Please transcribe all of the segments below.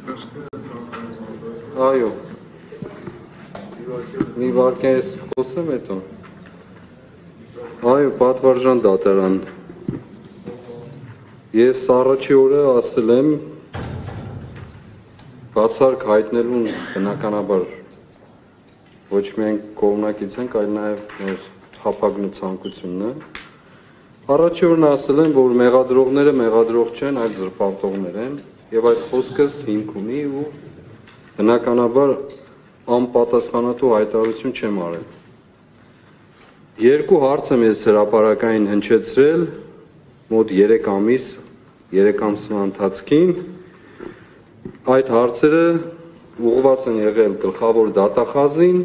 Այո։ Մի վարքյան ես խոսեմ հետո։ Այո, պատվարժան դատարան։ Ես առաջի օրը ասել եմ բացարկ հայտնելուն բնականաբար ոչ միայն կողմնակից ենք, այլ նաև մեր հապագնու ցանկությունն է։ Առաջի օրն ասել եմ, որ մեղադրողները մեղադրող չեն, այլ զրպարտողներ են, եւ այդ խոսքս հիմք ունի ու բնականաբար անպատասխանատու հայտարարություն չեմ արել։ Երկու հարց եմ ես հրապարակային հնչեցրել մոտ 3 ամիս, 3 ամսվա ընթացքին, այդ հարցերը ուղղված են եղել գլխավոր դատախազին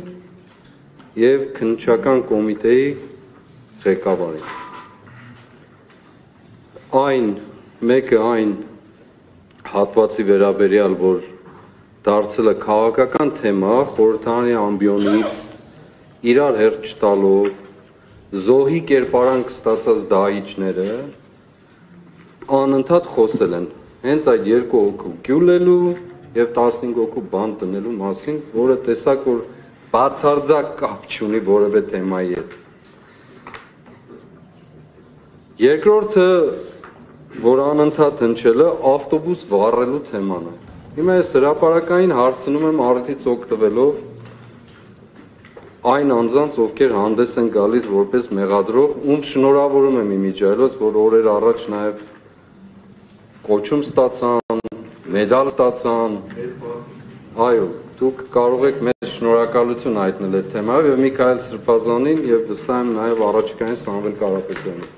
եւ քննչական կոմիտեի ղեկավարին։ Մեկը այն հատվածի վերաբերյալ, որ դարձել է քաղաքական թեմա, խորհրդարանի ամբիոնից իրար հերթ չտալով, զոհի կերպարանք ստացած դահիճները անընդհատ խոսել են հենց այդ 2 հոգու գյուլելու եւ 15 հոգու բանտ դնելու մասին, որը տեսակ որ բացարձակ կապ չունի որևէ թեմայի հետ։ Երկրորդը, որ անընդհատ հնչել է, ավտոբուս վառելու թեման է։ Հիմա ես հրապարակային հարցնում եմ առիթից օգտվելով այն անձանց, ովքեր հանդես են գալիս որպես մեղադրող, ում շնորհավորում եմ իմիջիայլոց, որ օրեր առաջ նաև կոչում ստացան, մեդալ ստացան։ Այո, դուք կարող եք մեծ շնորհակալություն հայտնել այդ թեմայով եւ Միքայել Սրբազանին եւ վստահ եմ նաև առաջիկային Սամվել Կարապետյանին։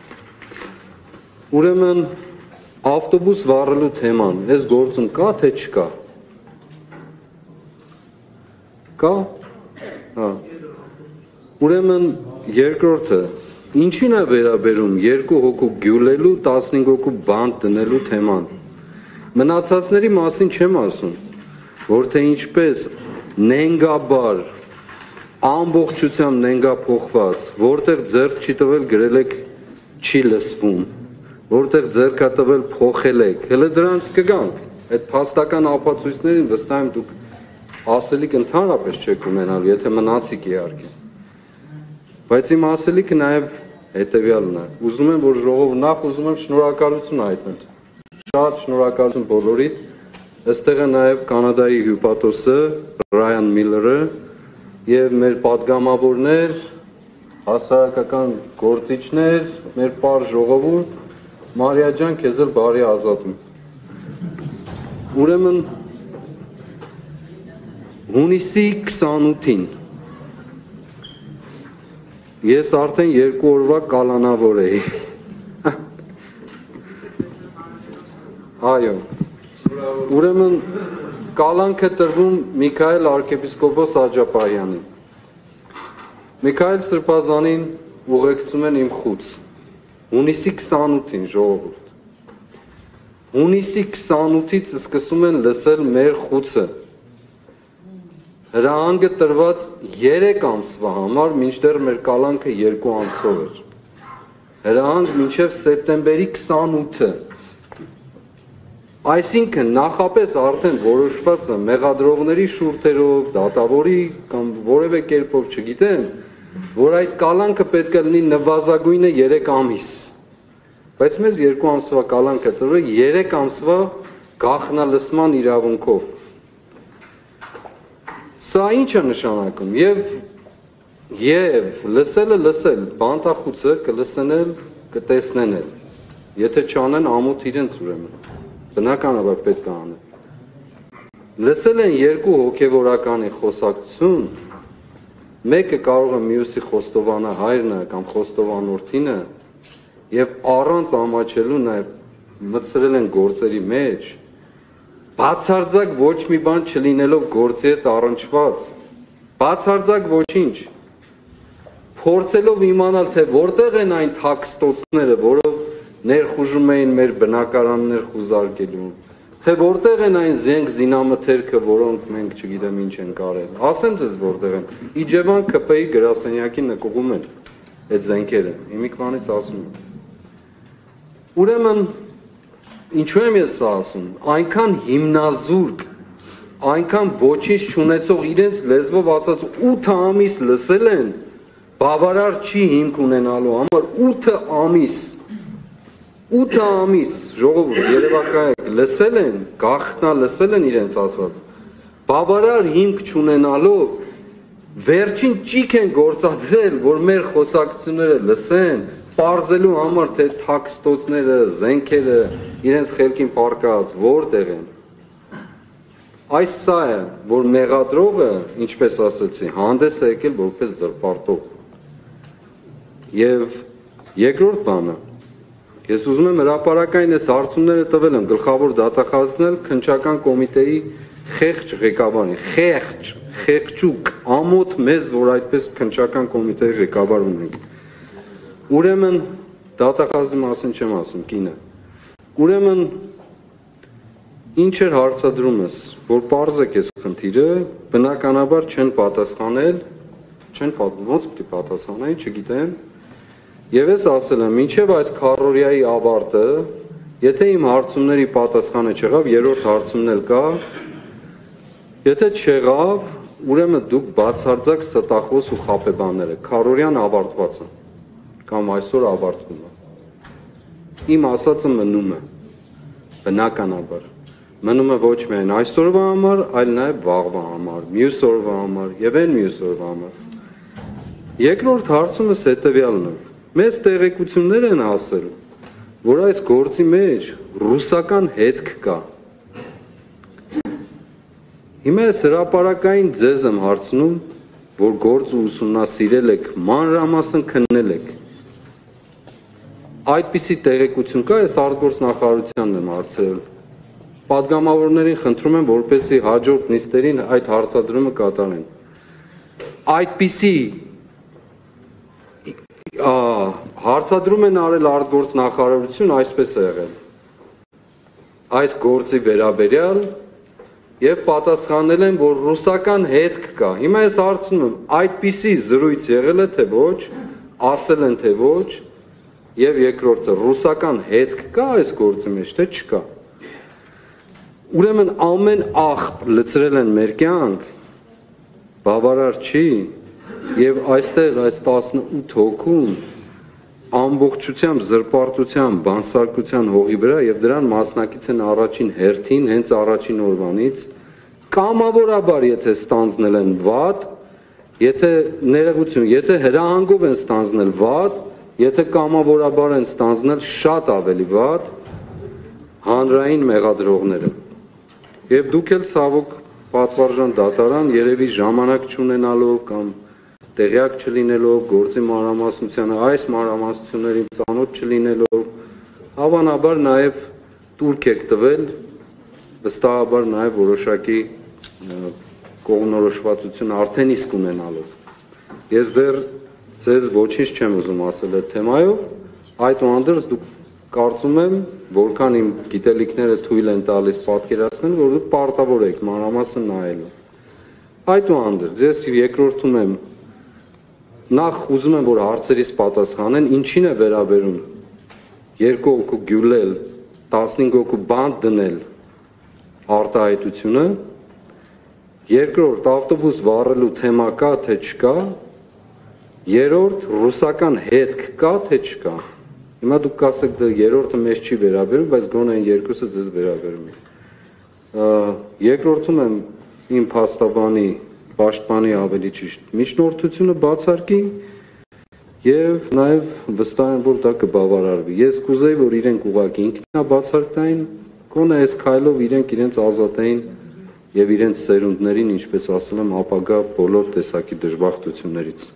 Ուրեմն ավտոբուս վառելու թեման, այս գործում կա թե չկա։ Կա։ Հա։ Ուրեմն երկրորդը, ինչին է վերաբերում 2 հոգու գյուլելու, 15 հոգու բանտ դնելու թեման։ Մնացածների մասին չեմ ասում, որ թե ինչպես նենգաբար, ամբողջությամբ նենգափոխված, որտեղ ձեռք չի տվել գրել եք չի լսվում, որտեղ ձեռք է տվել փոխել եք, հələ դրանց կգանք, այդ փաստական ապացույցներին վստահ եմ դուք ասելիք ընդհանրապես չեք ունենալ, եթե մնացիք իհարկե։ Բայց իմ ասելիքը նաև հետևյալն է։ Ուզում եմ, որ ժողովը նախ ուզում եմ շնորհակալություն հայտնել։ Շատ շնորհակալություն բոլորիդ։ Այստեղ է նաև Կանադայի հյուպատոսը Ռայան Միլլերը եւ մեր պատգամավորներ, հասարակական գործիչներ, մեր պար ժողովուրդ, Մարիա ջան, քեզ էլ բարի ազատում։ Ուրեմն հունիսի 28-ին ես արդեն 2 օրվա կալանավոր էի։ Այո։ Ուրեմն կալանքը տրվում Միքայել arczepiskopos Աջապահյանին։ Միքայել Սրբազանին ուղեկցում են իմ խուց։ Հունիսի 28-ին ժողովուրդ։ Հունիսի 28-ից սկսում են լսել մեր խուցը։ Հրահանգը տրված 3 ամսվա համար, մինչդեռ մեր կալանքը 2 ամսով էր։ Հրահանգ մինչև սեպտեմբերի 28-ը։ Այսինքն նախապես արդեն որոշված է մեղադրողների շուրթերով, դատավորի կամ որևէ կերպով չգիտեմ, որ այդ կալանքը պետք է լինի նվազագույնը 3 ամիս։ Բայց մեզ 2 ամսվա կալանք է տրվել 3 ամսվա գաղտնալսման իրավունքով։ Սա ինչ է նշանակում, եւ լսելը լսել, բանտախուցը կլսեն էլ, կտեսնեն էլ, եթե չանեն ամոթ իրենց ուրեմն, բնականաբար պետք է անեն։ Լսել են 2 հոգևորականի խոսակցություն, մեկը կարող է մյուսի խոստովանը հայրն է կամ խոստովանորդինը, եւ առանց ամաչելու նաեւ մտցրել են գործերի մեջ, բացարձակ ոչ մի բան չլինելով գործի հետ առնչված, բացարձակ ոչինչ, փորձելով իմանալ, թե որտեղ են այն թաքստոցները, որով ներխուժում էին մեր բնակարաններ խուզարկելու, թե որտեղ են այն զենք զինամթերքը, որոնք մենք չգիտեմ ինչ են կարել, ասեմ ձեզ որտեղ են, Իջևան ԿՊ-ի գրասենյակի նկուղում են այդ զենքերը, հիմիկվանից ասում եմ։ Ուրեմն, ինչու եմ ես սա ասում, այնքան հիմնազուրկ այնքան ոչինչ չունեցող իրենց լեզվով ասած 8 ամիս լսել են, բավարար չի հիմք ունենալու համար 8 ամիս 8 ամիս ժողովուրդ երևակայեք լսել են, գաղտնա լսել են իրենց ասած, բավարար հիմք չունենալով վերջին ճիք են գործադրել, որ մեր խոսակցությունները լսեն, պարզելու համար թե թաքստոցները, զենքերը իրենց խելքին պարկած որտեղ են։ Այս սա է, որ մեղադրողը, ինչպես ասացի, հանդես է եկել որպես զրպարտող։ Եվ երկրորդ բանը, ես ուզում եմ հրապարակային այս հարցումները տվել եմ գլխավոր դատախազն քննչական կոմիտեի խեղճ ղեկավարին, խեղճուկ, ամոթ մեզ, որ այդպես քննչական կոմիտեի ղեկավար ունենք։ Ուրեմն դատախազի մասին չեմ ասում, կինը։ Ուրեմն ինչ էր հարցադրումս, որ պարզեք այս խնդիրը, բնականաբար չեն պատասխանել, ոնց պիտի պատասխանեին, չգիտեմ։ Եվ ես ասել եմ, մինչև այս քառօրյայի ավարտը, եթե իմ հարցումների պատասխանը չեղավ, երրորդ հարցումն էլ կա, եթե չեղավ, ուրեմն դուք բացարձակ ստախոս ու խաբեբաներ եք, քառօրյան ավարտված է, կամ այսօր ավարտվում է։ Իմ ասածը մնում է, բնականաբար, մնում է ոչ միայն այսօրվա համար, այլ նաև վաղվա համար, մյուս օրվա համար եւ այն մյուս օրվա համար։ Երկրորդ հարցումս հետեւյալն է։ Մեզ տեղեկություններ են ասել, որ այս գործի մեջ ռուսական հետք կա։ Հիմա ես հրապարակային ձեզ եմ հարցնում, որ գործը ուսումնասիրել եք, մանրամասն քննել եք։ Այդպիսի տեղեկություն կա, ես արտգործնախարարությանն եմ հարցրել։ Պատգամավորներին խնդրում եմ, որպեսզի հաջորդ նիստերին այդ հարցադրումը կատարեն։ Այդպիսի հարցադրում են արել արտգործնախարարություն, այսպես է եղել։ Այս գործի վերաբերյալ եւ պատասխանել են, որ ռուսական հետք կա։ Հիմա ես հարցնում եմ, այդպիսի զրույց եղել է թե ոչ, ասել են թե ոչ, եւ երկրորդը ռուսական հետք կա այս գործի մեջ, թե չկա։ Ուրեմն ամեն աղբ լցրել են մեր կյանք, բավարար չի, եւ այստեղ այս 18 հոգում ամբողջությամբ զրպարտության, բանսարկության հողի վրա եւ դրան մասնակից են առաջին հերթին, հենց առաջին օրվանից, կամավորաբար եթե ստանձնել են վատ, եթե ներողություն, եթե հրահանգով են ստանձնել վատ, եթե կամավորաբար են ստանձնել շատ ավելի վատ հանրային մեղադրողները։ Եվ դուք էլ ցավոք պատվարժան դատարան երևի ժամանակ չունենալով կամ տեղյակ չլինելով գործի մանրամասնությանը, այս մանրամասնություններին ծանոթ չլինելով, հավանաբար նաև տուրք եք տվել, վստահաբար նաև որոշակի կողմնորոշվածություն արդեն իսկ ունենալով։ Ես դեռ ձեզ ոչինչ չեմ ուզում ասել այդ թեմայով, այդուհանդերձ դուք կարծում եմ, որքան իմ գիտելիքները թույլ են տալիս պատկերացնել, որ դուք պարտավոր եք մանրամասն նայելու։ Այդուհանդերձ ես երկրորդում եմ, նախ ուզում եմ, որ հարցերից պատասխանեն, ինչին է վերաբերում 2 հոգու գյուլել, 15 հոգու բանտ դնել արտահայտությունը, երկրորդ ավտոբուս վառելու թեմա կա, թե չկա, երրորդ ռուսական հետք կա, թե չկա։ Հիմա դուք կասեք, դա երրորդը մեզ չի վերաբերում, բայց գոնե այն երկուսը ձեզ վերաբերում է։ Երկրորդում եմ իմ փաստաբանի, պաշտպանի ավելի ճիշտ միջնորդությունը բացարկի եւ նաեւ վստահ եմ, որ դա կբավարարվի։ Ես կուզեի, որ իրենք ուղղակի ինքնաբացարկային, գոնե այս քայլով իրենց ազատային եւ իրենց սերունդներին, ինչպես ասել եմ, ապագա բոլոր տեսակի դժբախտություններից։